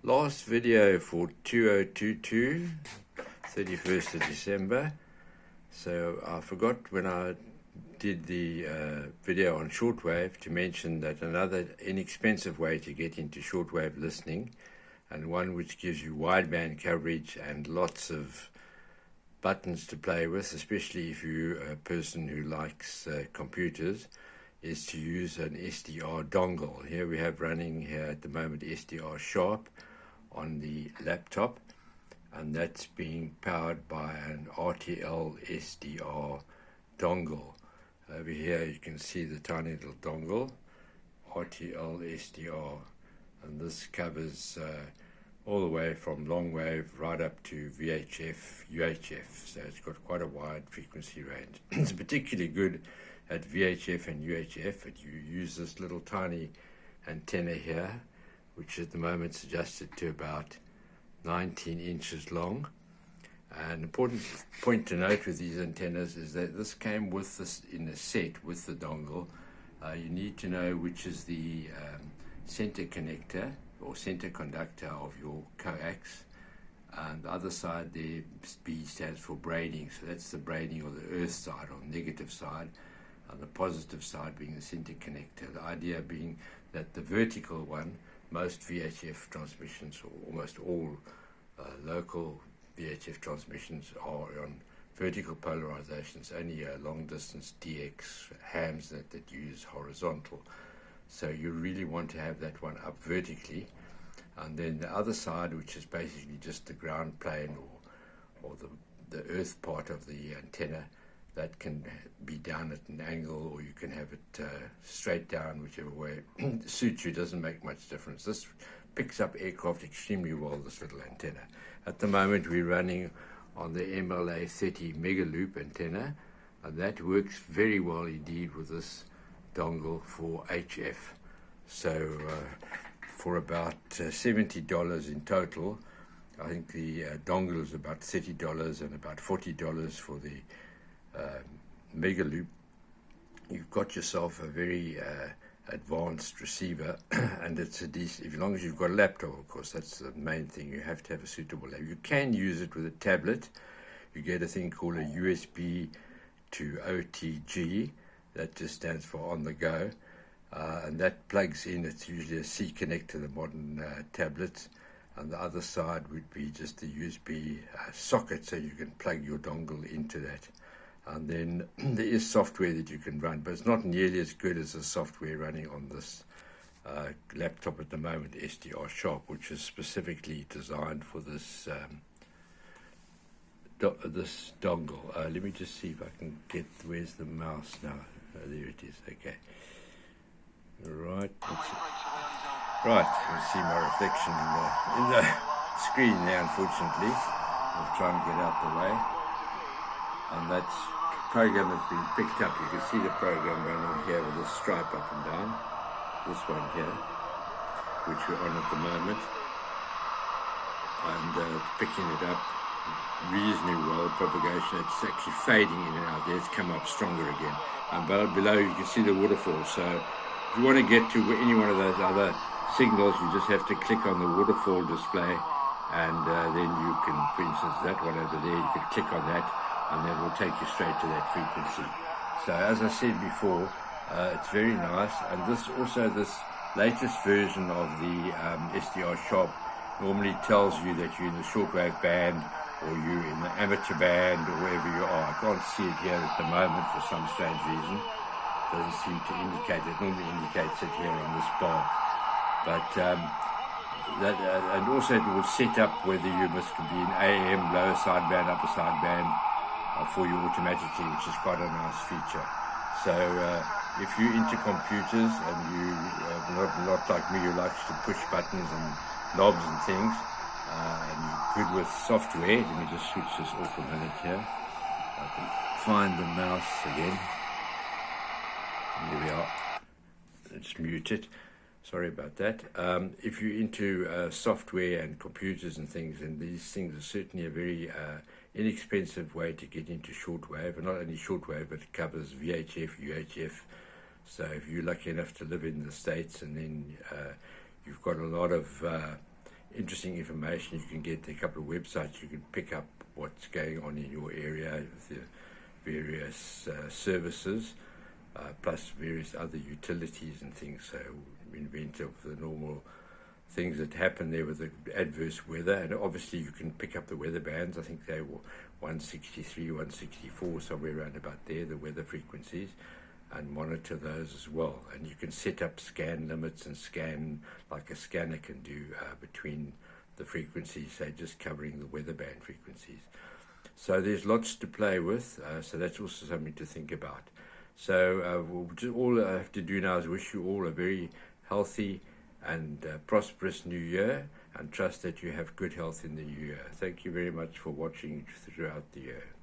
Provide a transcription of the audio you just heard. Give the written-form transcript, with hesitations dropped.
Last video for 2022, 31st of December. So I forgot when I did the video on shortwave to mention that another inexpensive way to get into shortwave listening, and one which gives you wideband coverage and lots of buttons to play with, especially if you're a person who likes computers, is to use an SDR dongle. Here we have running here at the moment SDR Sharp on the laptop, and that's being powered by an RTL-SDR dongle. Over here you can see the tiny little dongle, RTL-SDR, and this covers all the way from long wave right up to VHF, UHF, so it's got quite a wide frequency range. It's particularly good at VHF and UHF, and you use this little tiny antenna here, which at the moment is adjusted to about 19 inches long. An important point to note with these antennas is that this came with this in a set with the dongle. You need to know which is the center connector or center conductor of your coax. And the other side there, B stands for braiding, so that's the braiding or the earth side or negative side, and the positive side being the center connector. The idea being that the vertical one, most VHF transmissions, or almost all local VHF transmissions, are on vertical polarizations. Only long distance DX hams that use horizontal. So you really want to have that one up vertically, and then the other side, which is basically just the ground plane or the earth part of the antenna, that can be down at an angle, or you can have it straight down, whichever way suits you. Doesn't make much difference. This picks up aircraft extremely well, this little antenna. At the moment we're running on the MLA-30 MegaLoop antenna, and that works very well indeed with this dongle for HF. So for about $70 in total, I think the dongle is about $30 and about $40 for the MegaLoop. You've got yourself a very advanced receiver, and it's a decent, as long as you've got a laptop, of course. That's the main thing. You have to have a suitable laptop. You can use it with a tablet. You get a thing called a USB to OTG, that just stands for on the go, and that plugs in. It's usually a C connector, the modern tablets, and the other side would be just the USB socket, so you can plug your dongle into that. And then there is software that you can run, but it's not nearly as good as the software running on this laptop at the moment, SDR Sharp, which is specifically designed for this this dongle. Let me just see if I can get, where's the mouse now? There it is, okay. Right, right, you can see my reflection in the screen there, unfortunately. I'll try and get out the way. And that program has been picked up. You can see the program running here with this stripe up and down. This one here, which we're on at the moment. And picking it up reasonably well. Propagation, it's actually fading in and out there. It's come up stronger again. And below you can see the waterfall. So if you want to get to any one of those other signals, you just have to click on the waterfall display, and then you can, for instance, that one over there, you can click on that, and that will take you straight to that frequency. So as I said before, it's very nice. And this latest version of the SDR Sharp normally tells you that you're in the shortwave band, or you're in the amateur band, or wherever you are. I can't see it here at the moment for some strange reason. It doesn't seem to indicate. It normally indicates it here on this bar. But and also it will set up whether you must be in AM, lower sideband, upper sideband, for you automatically, which is quite a nice feature. So if you're into computers and you not like me, who likes to push buttons and knobs and things, and you're good with software, let me just switch this off a minute here. I can find the mouse again. There we are. Let's mute it. Sorry about that. If you're into software and computers and things, and these things are certainly a very inexpensive way to get into shortwave, and not only shortwave, but it covers VHF, UHF. So if you're lucky enough to live in the States, and then you've got a lot of interesting information. You can get a couple of websites. You can pick up what's going on in your area with the various services, plus various other utilities and things. So invent of the normal things that happen there with the adverse weather, and obviously you can pick up the weather bands. I think they were 163, 164, somewhere around about there, the weather frequencies, and monitor those as well. And you can set up scan limits and scan like a scanner can do between the frequencies, say just covering the weather band frequencies. So there's lots to play with, so that's also something to think about. So all I have to do now is wish you all a very healthy and prosperous new year, and trust that you have good health in the new year. Thank you very much for watching throughout the year.